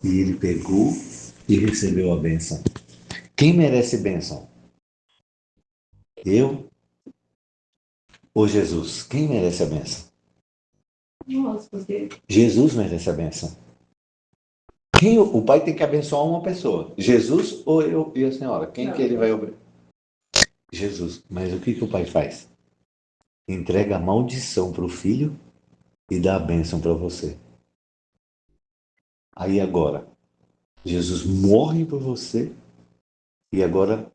E ele pegou e recebeu a bênção. Quem merece bênção? Eu ou Jesus? Quem merece a bênção? Nossa, porque Jesus merece a bênção. O pai tem que abençoar uma pessoa? Jesus ou eu e a senhora? Quem que ele vai obedecer? Jesus. Mas o que o pai faz? Entrega a maldição para o filho e dá a bênção para você. Aí agora, Jesus morre por você e agora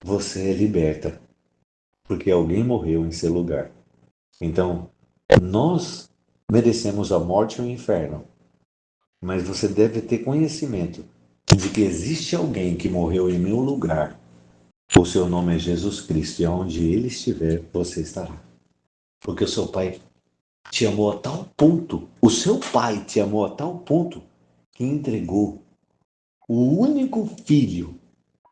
você é liberta, porque alguém morreu em seu lugar. Então, nós merecemos a morte e o inferno, mas você deve ter conhecimento de que existe alguém que morreu em meu lugar. O seu nome é Jesus Cristo e aonde ele estiver, você estará. Porque o seu pai te amou a tal ponto, o seu pai te amou a tal ponto que entregou o único filho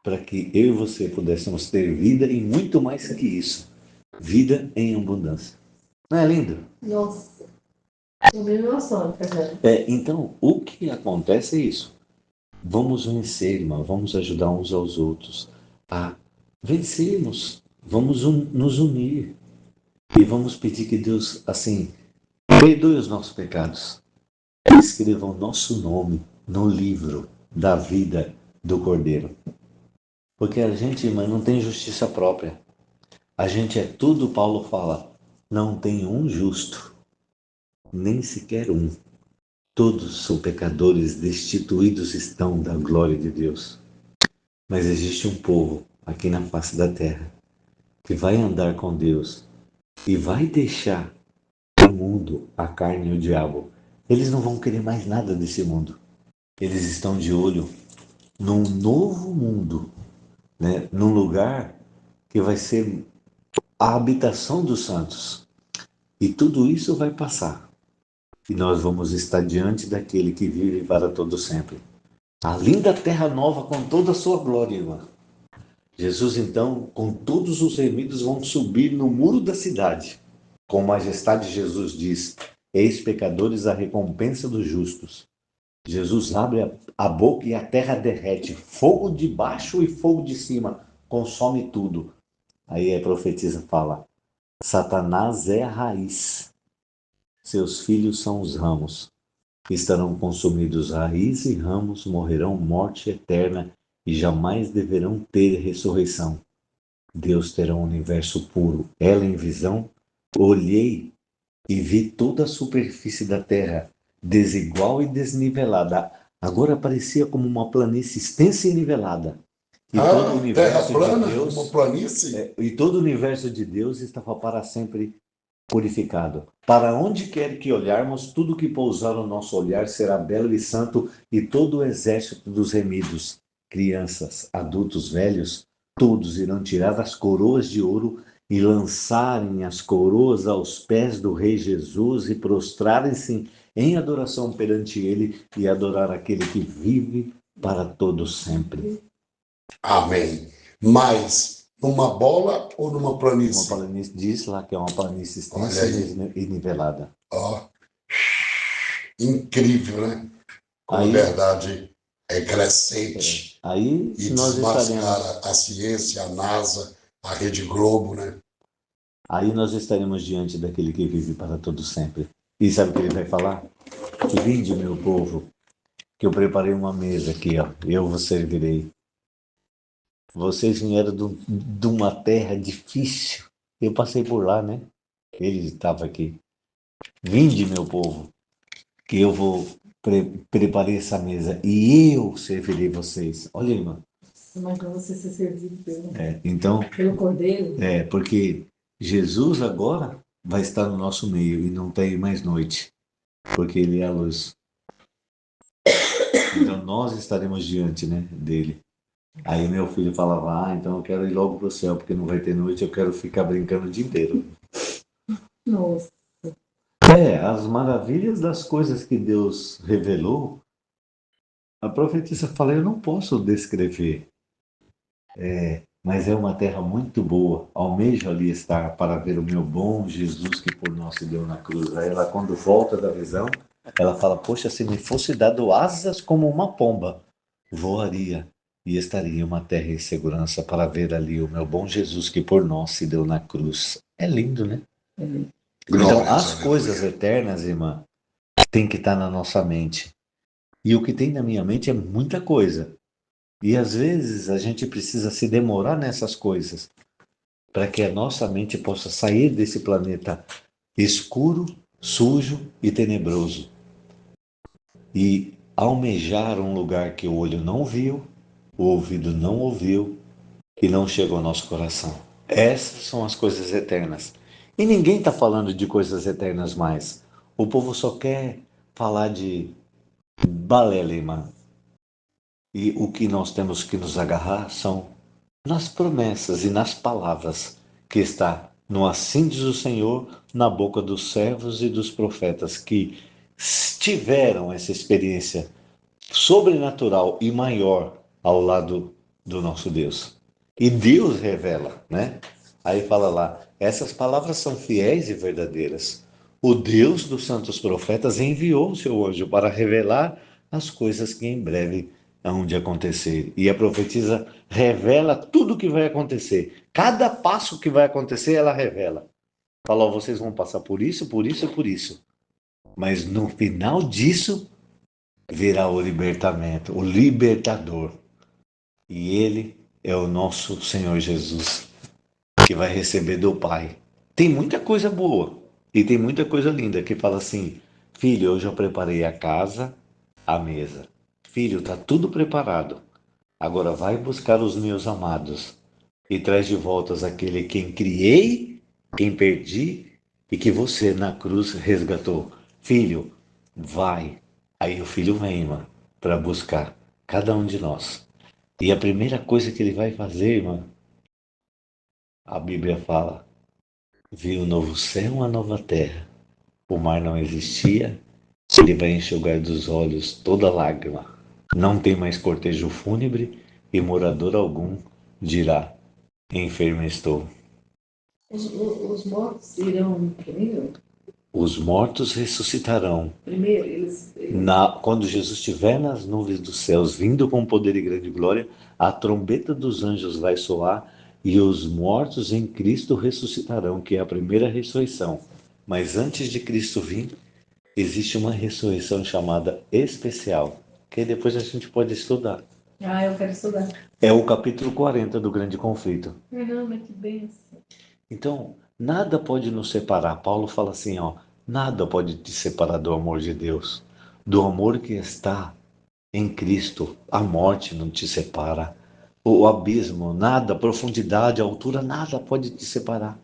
para que eu e você pudéssemos ter vida e muito mais que isso, vida em abundância. Não é lindo? nossa, eu vi meu sonho, Fernando. Então, o que acontece é isso. Vamos vencer, irmão, vamos ajudar uns aos outros a vencermos. Vamos nos unir e vamos pedir que Deus, assim, perdoe os nossos pecados. Escreva o nosso nome no livro da vida do Cordeiro. Porque a gente, irmã, não tem justiça própria. A gente é tudo, Paulo fala, não tem um justo, nem sequer um. Todos são pecadores, destituídos estão da glória de Deus. Mas existe um povo aqui na face da terra que vai andar com Deus e vai deixar o mundo, a carne e o diabo. Eles não vão querer mais nada desse mundo. Eles estão de olho num novo mundo, né? Num lugar que vai ser a habitação dos santos. E tudo isso vai passar. E nós vamos estar diante daquele que vive para todo sempre. A linda terra nova com toda a sua glória, irmã. Jesus, então, com todos os remidos, vão subir no muro da cidade. Com majestade, Jesus diz: Eis pecadores a recompensa dos justos. Jesus abre a boca e a terra derrete. Fogo de baixo e fogo de cima. Consome tudo. Aí a profetisa fala: Satanás é a raiz. Seus filhos são os ramos. Estarão consumidos raiz e ramos, morrerão morte eterna e jamais deverão ter ressurreição. Deus terá um universo puro. Ela em visão, olhei e vi toda a superfície da terra, desigual e desnivelada. Agora parecia como uma planície extensa e nivelada. E todo o terra universo de plana, uma Deus, planície. e todo o universo de Deus estava para sempre purificado. Para onde quer que olharmos, tudo que pousar o nosso olhar será belo e santo, e todo o exército dos remidos, crianças, adultos, velhos, todos irão tirar as coroas de ouro e lançarem as coroas aos pés do Rei Jesus e prostrarem-se em adoração perante ele e adorar aquele que vive para todo sempre. Amém. Mas numa bola ou numa Uma planície? planície diz lá que é uma planície Olha extensa aí. e nivelada. Ó, incrível, né? Como a Aí, verdade é crescente aí e nós estaremos, desmascara a ciência, a NASA, a Rede Globo, né? aí nós estaremos diante daquele que vive para todo sempre. E sabe o que ele vai falar? Vinde, meu povo, que eu preparei uma mesa aqui, ó. Eu vos servirei. Vocês vieram de uma terra difícil. Eu passei por lá, né? Ele estava aqui. Vinde, meu povo, que eu vou preparei essa mesa e eu servirei vocês. Olha, irmã. Imagina você ser servido Então, pelo Cordeiro. porque Jesus agora vai estar no nosso meio e não tem mais noite, porque ele é a luz. Então nós estaremos diante, né, dele. Aí meu filho falava, então eu quero ir logo pro céu, porque não vai ter noite, eu quero ficar brincando o dia inteiro. Nossa. As maravilhas das coisas que Deus revelou, a profetisa fala, eu não posso descrever. Mas é uma terra muito boa. Almejo ali estar para ver o meu bom Jesus que por nós se deu na cruz. Aí ela, quando volta da visão, Ela fala, poxa, se me fosse dado asas como uma pomba, voaria e estaria em uma terra em segurança para ver ali o meu bom Jesus que por nós se deu na cruz. É lindo, né? Então, Glórias, as coisas aleluia. eternas, irmã, tem que estar na nossa mente. E o que tem na minha mente é muita coisa. E às vezes a gente precisa se demorar nessas coisas para que a nossa mente possa sair desse planeta escuro, sujo e tenebroso e almejar um lugar que o olho não viu, o ouvido não ouviu e não chegou ao nosso coração. Essas são as coisas eternas. E ninguém está falando de coisas eternas mais. O povo só quer falar de balela, irmã. E o que nós temos que nos agarrar são nas promessas e nas palavras que está no assim diz o Senhor na boca dos servos e dos profetas que tiveram essa experiência sobrenatural e maior ao lado do nosso Deus. E Deus revela, né? Aí fala lá, essas palavras são fiéis e verdadeiras. O Deus dos santos profetas enviou o seu anjo para revelar as coisas que em breve hão de acontecer. E a profetisa revela tudo o que vai acontecer. Cada passo que vai acontecer, ela revela. Fala, ó, vocês vão passar por isso, por isso e por isso. Mas no final disso, virá o libertamento, o libertador. E ele é o nosso Senhor Jesus, que vai receber do Pai. Tem muita coisa boa e tem muita coisa linda que fala assim: filho, eu já preparei a casa, a mesa. Filho, está tudo preparado. Agora vai buscar os meus amados e traz de volta aquele quem criei, quem perdi e que você na cruz resgatou. Filho, vai. Aí o filho vem, irmã, para buscar cada um de nós. E a primeira coisa que ele vai fazer, irmã, a Bíblia fala: viu um novo céu, uma nova terra. O mar não existia, ele vai enxugar dos olhos toda lágrima. Não tem mais cortejo fúnebre e morador algum dirá: enfermo estou. Os mortos irão primeiro? Os mortos ressuscitarão. Primeiro, Quando Jesus estiver nas nuvens dos céus, vindo com poder e grande glória, a trombeta dos anjos vai soar e os mortos em Cristo ressuscitarão, que é a primeira ressurreição. Mas antes de Cristo vir, existe uma ressurreição chamada especial, que depois a gente pode estudar. Ah, eu quero estudar. É o capítulo 40 do Grande Conflito. Caramba, que benção. Então, nada pode nos separar. Paulo fala assim, ó, nada pode te separar do amor de Deus, do amor que está em Cristo. A morte não te separa, o abismo, nada, a profundidade, a altura, nada pode te separar.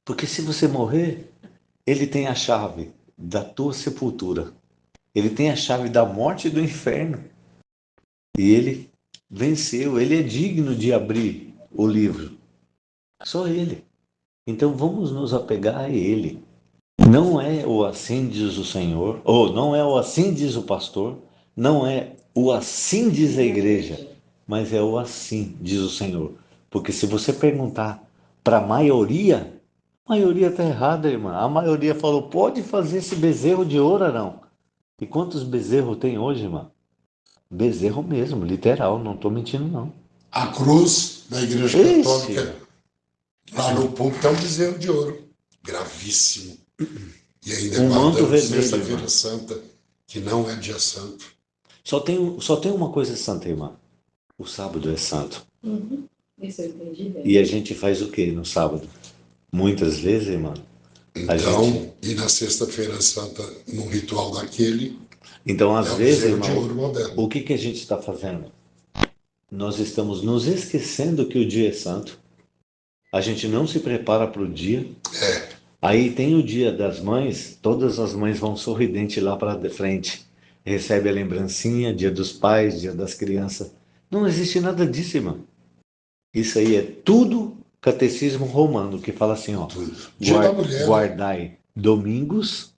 Porque se você morrer, ele tem a chave da tua sepultura. Ele tem a chave da morte e do inferno. E ele venceu, ele é digno de abrir o livro. Só ele. Então vamos nos apegar a ele. Não é o assim diz o Senhor, ou não é o assim diz o pastor, não é o assim diz a igreja, mas é o assim diz o Senhor. Porque se você perguntar para a maioria está errada, irmã. A maioria falou, pode fazer esse bezerro de ouro, não. E quantos bezerros tem hoje, irmã? Bezerro mesmo, literal, não estou mentindo, não. A cruz da Igreja Esse, Católica, lá no púlpito, é um bezerro de ouro. Gravíssimo. E ainda um manto guardando vermelho, Sexta-feira irmã. Santa, que não é dia santo. Só tem uma coisa santa, irmã. O sábado é santo. Uhum. Isso eu entendi bem. E a gente faz o que no sábado? Muitas vezes, irmã, a gente. Então, e na Sexta-feira Santa, no ritual daquele, Então, é às o vezes, bezerro de irmão, ouro moderno. o que a gente está fazendo? Nós estamos nos esquecendo que o dia é santo. A gente não se prepara para o dia. Aí tem o dia das mães, todas as mães vão sorridente lá para frente. Recebe a lembrancinha, dia dos pais, dia das crianças. Não existe nada disso, irmão. Isso aí é tudo catecismo romano, que fala assim, ó, Tudo. Dia da mulher, né? guardai domingos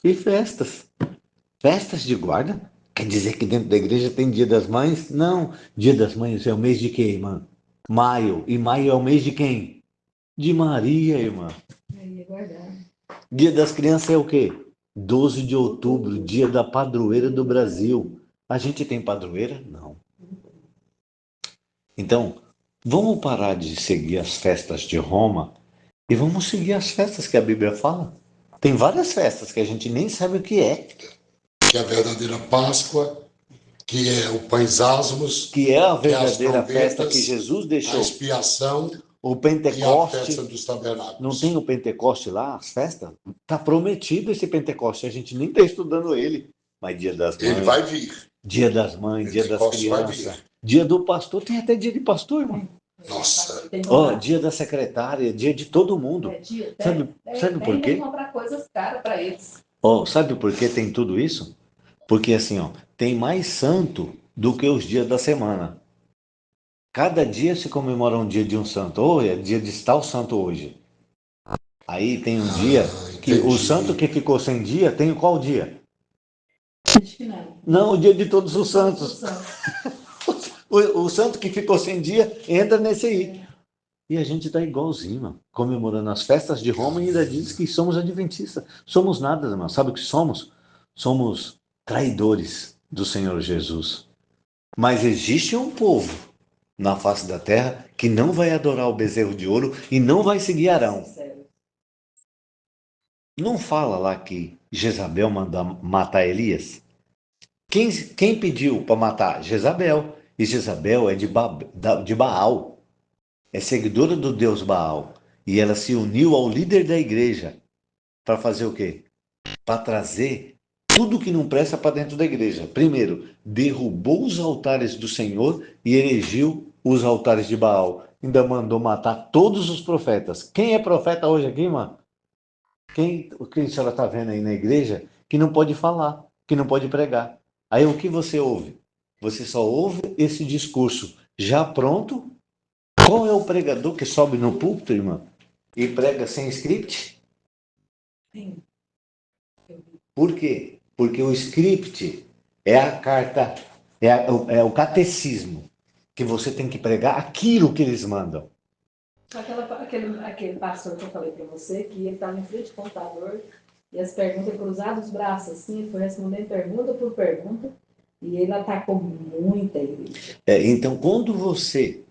e festas. Festas de guarda? Quer dizer que dentro da igreja tem dia das mães? Não. Dia das mães é o mês de quê, irmã? Maio. E maio é o mês de quem? De Maria, irmã. Aí é guardar. Dia das crianças é o quê? 12 de outubro, dia da padroeira do Brasil. A gente tem padroeira? Não. Então, vamos parar de seguir as festas de Roma e vamos seguir as festas que a Bíblia fala. Tem várias festas que a gente nem sabe o que é. Que é a verdadeira Páscoa, que é o pães asmos, Que é a que é as verdadeira festa trombetas, que Jesus a deixou. expiação O e a Pentecoste, festa dos tabernáculos. não tem o Pentecoste lá, as festas? Está prometido esse Pentecoste, a gente nem está estudando ele. Mas dia das Ele mães, vai vir. dia das mães, dia das Pentecoste vai crianças, vir. dia do pastor, tem até dia de pastor, irmão. Nossa. Ó, dia da secretária, dia de todo mundo. Sabe por quê? comprar coisas caras para eles. Ó, sabe por que tem tudo isso? Porque assim, ó, tem mais santo do que os dias da semana. Cada dia se comemora um dia de um santo. Ou é dia de tal santo hoje. Aí tem um dia que o entendi. santo que ficou sem dia tem qual dia? Acho que não. Não, o dia de todos os santos. Santos. O santo que ficou sem dia entra nesse aí. E a gente está igualzinho, mano, comemorando as festas de Roma e ainda diz que somos adventistas. Somos nada, irmão. Sabe o que somos? Somos traidores do Senhor Jesus. Mas existe um povo na face da terra que não vai adorar o bezerro de ouro e não vai seguir Arão. Não fala lá que Jezabel manda matar Elias? Quem pediu para matar? Jezabel. E Jezabel é de Baal. É seguidora do deus Baal. E ela se uniu ao líder da igreja para fazer o quê? Para trazer tudo que não presta para dentro da igreja. Primeiro, derrubou os altares do Senhor e erigiu os altares de Baal. Ainda mandou matar todos os profetas. Quem é profeta hoje aqui, mano? O que a senhora está vendo aí na igreja que não pode falar, que não pode pregar. Aí o que você ouve? Você só ouve esse discurso já pronto. Qual é o pregador que sobe no púlpito, irmã, e prega sem script? Sim. Por quê? Porque o script é a carta, é o catecismo, que você tem que pregar aquilo que eles mandam. Aquele pastor que eu falei para você, que ele estava em frente ao computador e as perguntas cruzadas os braços assim, ele foi respondendo pergunta por pergunta e ele atacou muita igreja. Então, quando você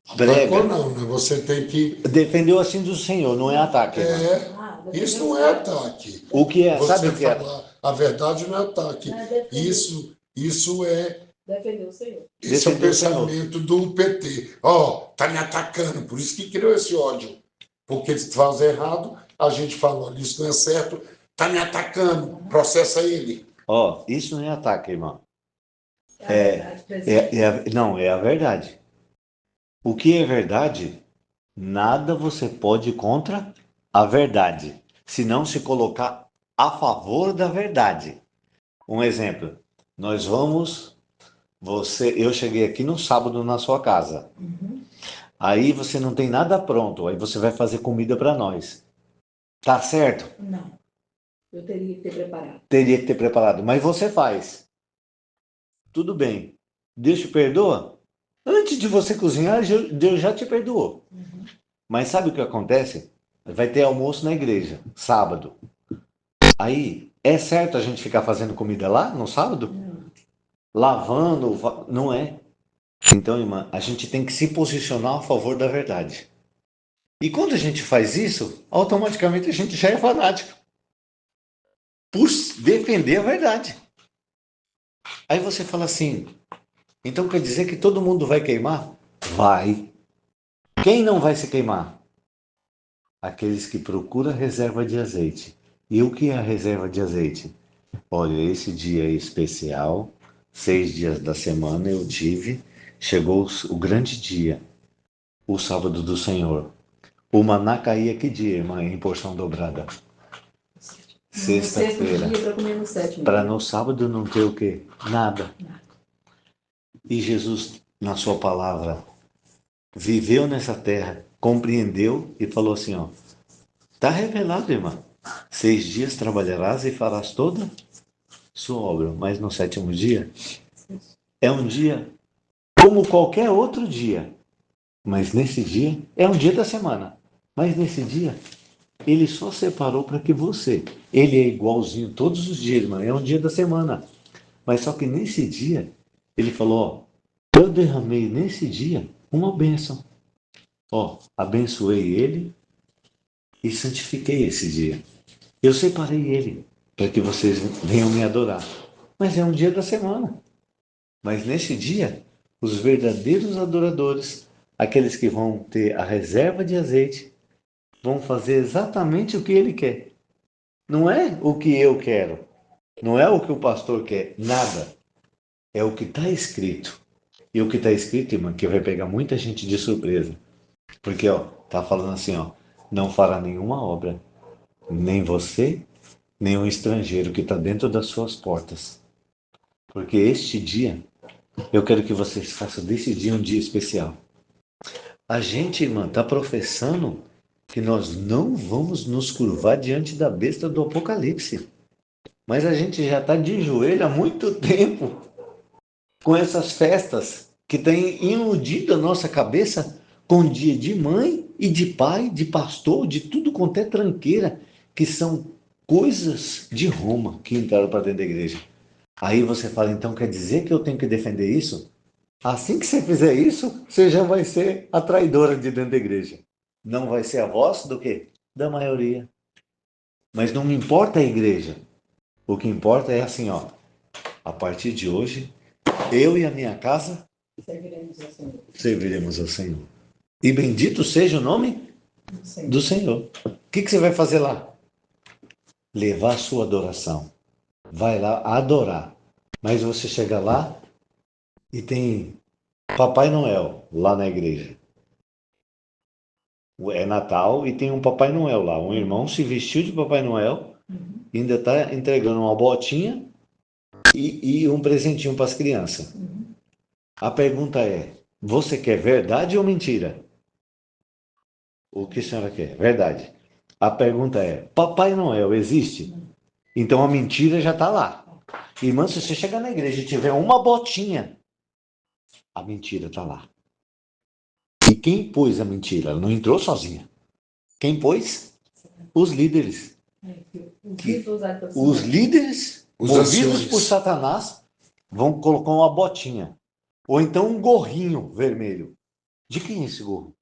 Atacou prega, não, né? Você tem que. defendeu assim do Senhor, não é ataque, irmã. Isso não é ataque. O que é? Você Sabe o que é? falar a verdade não é ataque. Isso é. Defender o Senhor. Esse é o Defender o Senhor. pensamento do PT. Tá me atacando, por isso que criou esse ódio. Porque eles fazem errado, a gente fala, olha, isso não é certo, tá me atacando, processa ele. Isso não é ataque, irmão. Verdade, Não, é a verdade. O que é verdade, nada você pode ir contra a verdade, se não se colocar a favor da verdade. Um exemplo, eu cheguei aqui no sábado na sua casa. Aí você não tem nada pronto, aí você vai fazer comida para nós. Tá certo? Não. Eu teria que ter preparado. Teria que ter preparado, mas você faz. Tudo bem. Deus te perdoa? Antes de você cozinhar, Deus já te perdoou. Mas sabe o que acontece? Vai ter almoço na igreja, sábado. Aí, é certo a gente ficar fazendo comida lá no sábado? Lavando? Não é. Então, irmã, a gente tem que se posicionar a favor da verdade. E quando a gente faz isso, automaticamente a gente já é fanático. Por defender a verdade. Aí você fala assim, então quer dizer que todo mundo vai queimar? Vai. Quem não vai se queimar? Aqueles que procuram reserva de azeite. E o que é a reserva de azeite? Olha, esse dia é especial, 6 dias da semana eu tive, chegou o grande dia, o sábado do Senhor. O maná caía que dia, irmã, em porção dobrada? Sexta-feira. Para no sábado não ter o quê? Nada. E Jesus, na sua palavra, viveu nessa terra, compreendeu e falou assim, ó, está revelado, irmã. 6 dias trabalharás e farás toda sua obra, mas no 7º dia é um dia como qualquer outro dia. Mas nesse dia, é um dia da semana. Mas nesse dia, Ele só separou para que você. Ele é igualzinho todos os dias, irmão. É um dia da semana. Mas só que nesse dia, ele falou, ó, eu derramei nesse dia uma bênção. Ó, abençoei ele e santifiquei esse dia. Eu separei ele para que vocês venham me adorar. Mas é um dia da semana. Mas nesse dia, os verdadeiros adoradores, aqueles que vão ter a reserva de azeite, vão fazer exatamente o que ele quer. Não é o que eu quero. Não é o que o pastor quer. Nada. É o que está escrito. E o que está escrito, irmã, que vai pegar muita gente de surpresa. Porque, ó, tá falando assim, ó, não fará nenhuma obra, nem você, nem um estrangeiro que está dentro das suas portas. Porque este dia, eu quero que vocês façam desse dia um dia especial. A gente, irmã, está professando que nós não vamos nos curvar diante da besta do Apocalipse. Mas a gente já está de joelho há muito tempo com essas festas que têm iludido a nossa cabeça com dia de mãe e de pai, de pastor, de tudo quanto é tranqueira, que são coisas de Roma que entraram para dentro da igreja. Aí você fala, então quer dizer que eu tenho que defender isso? Assim que você fizer isso, você já vai ser a traidora de dentro da igreja. Não vai ser a voz do quê? Da maioria. Mas não me importa a igreja. O que importa é assim, ó. A partir de hoje, eu e a minha casa Serviremos ao Senhor. serviremos ao Senhor. E bendito seja o nome do Senhor. O que você vai fazer lá? Levar a sua adoração. Vai lá adorar. Mas você chega lá e tem Papai Noel lá na igreja. É Natal e tem um Papai Noel lá. Um irmão se vestiu de Papai Noel e ainda está entregando uma botinha e um presentinho para as crianças. A pergunta é: você quer verdade ou mentira? O que a senhora quer? Verdade. A pergunta é: Papai Noel existe? Então a mentira já está lá. Irmã, se você chegar na igreja e tiver uma botinha, a mentira está lá. E quem pôs a mentira? Ela não entrou sozinha. Quem pôs? Os líderes. Os líderes, Os movidos anciões. por Satanás, vão colocar uma botinha. Ou então um gorrinho vermelho. De quem é esse gorro?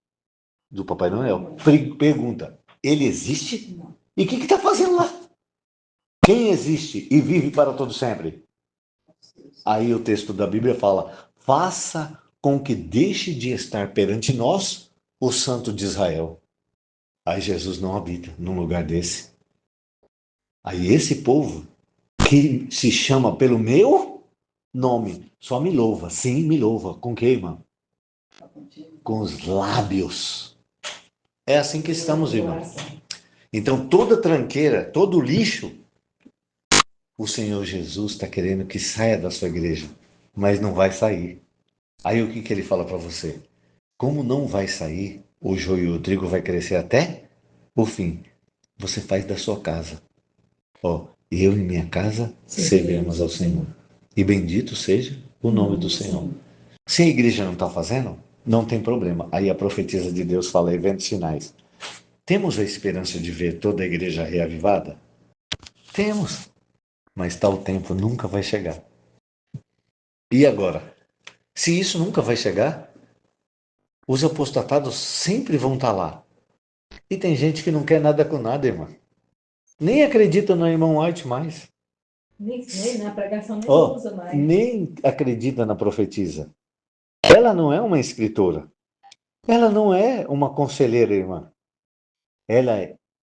Do Papai Noel. Pergunta, ele existe? Não. E o que está fazendo lá? Quem existe e vive para todo sempre? Aí o texto da Bíblia fala, faça com que deixe de estar perante nós o Santo de Israel. Aí Jesus não habita num lugar desse. Aí esse povo que se chama pelo meu nome, só me louva. Sim, me louva. Com que, irmão? Com os lábios. É assim que estamos, irmão. Então, toda tranqueira, todo lixo, o Senhor Jesus está querendo que saia da sua igreja, mas não vai sair. Aí o que ele fala para você? Como não vai sair, o joio e o trigo vai crescer até o fim. Você faz da sua casa. Ó, eu e minha casa serviremos ao Senhor. E bendito seja o nome do Senhor. Se a igreja não está fazendo, não tem problema. Aí a profetisa de Deus fala eventos finais. Temos a esperança de ver toda a igreja reavivada? Temos. Mas tal tempo nunca vai chegar. E agora? Se isso nunca vai chegar, os apostatados sempre vão estar lá. E tem gente que não quer nada com nada, irmão. Nem acredita no irmão White mais. Nem na pregação nem Oh, usa mais. nem acredita na profetisa. Ela não é uma escritora. Ela não é uma conselheira, irmã. Ela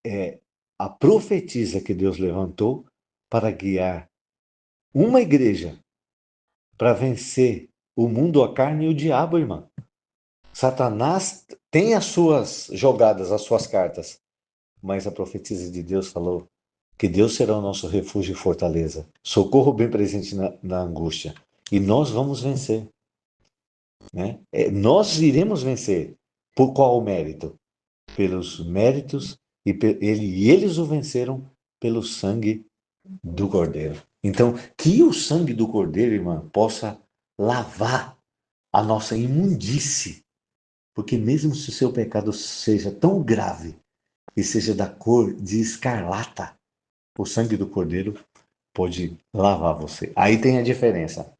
é a profetisa que Deus levantou para guiar uma igreja para vencer o mundo, a carne e o diabo, irmã. Satanás tem as suas jogadas, as suas cartas, mas a profetisa de Deus falou que Deus será o nosso refúgio e fortaleza, socorro bem presente na angústia. E nós vamos vencer. Né? Nós iremos vencer. Por qual mérito? Pelos méritos, e eles o venceram pelo sangue do Cordeiro. Então, que o sangue do Cordeiro, irmã, possa lavar a nossa imundície. Porque mesmo se o seu pecado seja tão grave e seja da cor de escarlata, o sangue do Cordeiro pode lavar você. Aí tem a diferença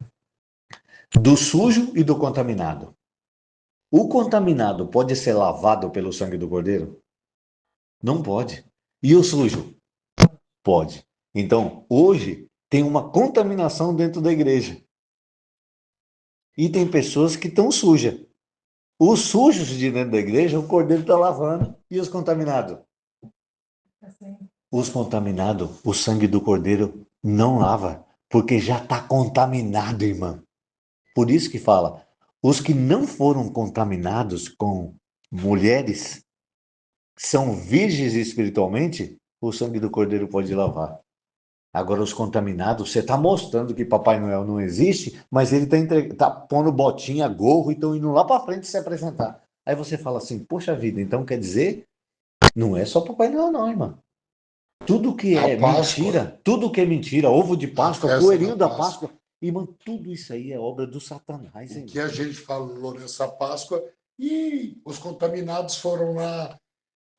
do sujo e do contaminado. O contaminado pode ser lavado pelo sangue do Cordeiro? Não pode. E o sujo? Pode. Então, hoje, tem uma contaminação dentro da igreja. E tem pessoas que estão sujas. Os sujos de dentro da igreja, o Cordeiro está lavando. E os contaminados? Assim. Os contaminados, o sangue do Cordeiro não lava, porque já está contaminado, irmã. Por isso que fala, os que não foram contaminados com mulheres são virgens espiritualmente, o sangue do Cordeiro pode lavar. Agora, os contaminados, você está mostrando que Papai Noel não existe, mas ele está pondo botinha, gorro e estão indo lá para frente se apresentar. Aí você fala assim, poxa vida, então quer dizer, não é só Papai Noel não, irmão. Tudo que é mentira, tudo que é mentira, ovo de Páscoa, coelhinho da Páscoa, irmão, tudo isso aí é obra do Satanás. O que a gente falou nessa Páscoa, e os contaminados foram lá,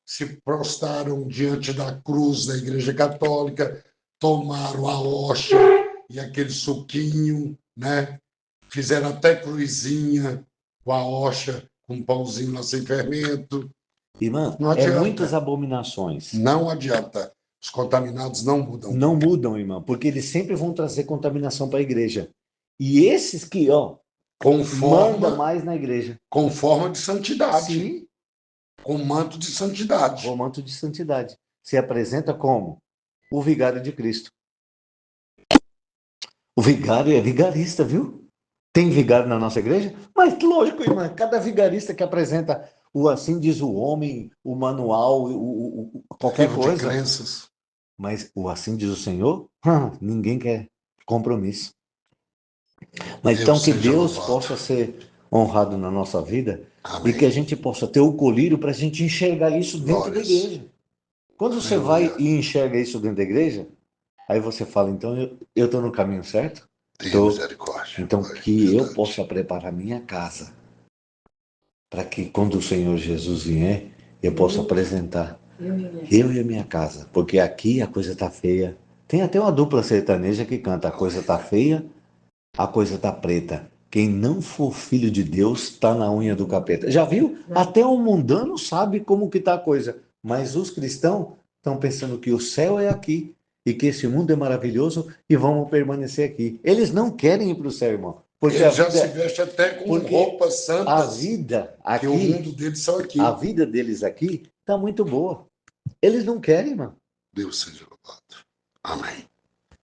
se prostraram diante da cruz da Igreja Católica, tomaram a hóstia e aquele suquinho, né? Fizeram até cruzinha com a hóstia, com um pãozinho lá sem fermento. Irmã, Não adianta. muitas abominações. Não adianta. Os contaminados não mudam. Não mudam, irmão, porque eles sempre vão trazer contaminação para a igreja. E esses que, ó, manda mais na igreja. Com forma de santidade. Sim. Com manto de santidade. Com manto de santidade. Se apresenta como o vigário de Cristo. O vigário é vigarista, viu? Tem vigário na nossa igreja? Mas lógico, irmã, cada vigarista que apresenta o assim diz o homem, o manual, qualquer coisa. De crenças. Mas o assim diz o Senhor, ninguém quer compromisso. Mas então que Deus possa ser honrado na nossa vida. Amém. E que a gente possa ter o colírio para a gente enxergar isso dentro da igreja. Quando você vai e enxerga isso dentro da igreja, aí você fala, então eu estou no caminho certo? Misericórdia. Então que eu possa preparar minha casa para que quando o Senhor Jesus vier, eu possa apresentar eu e a minha casa. Porque aqui a coisa está feia. Tem até uma dupla sertaneja que canta, a coisa está feia, a coisa está preta. Quem não for filho de Deus está na unha do capeta. Já viu? Até o mundano sabe como que está a coisa. Mas os cristãos estão pensando que o céu é aqui e que esse mundo é maravilhoso e vamos permanecer aqui. Eles não querem ir para o céu, irmão. Porque ele já se veste até com roupas santas. A vida aqui, que o mundo deles são aqui. A vida deles aqui está muito boa. Eles não querem, irmão. Deus seja louvado. Amém.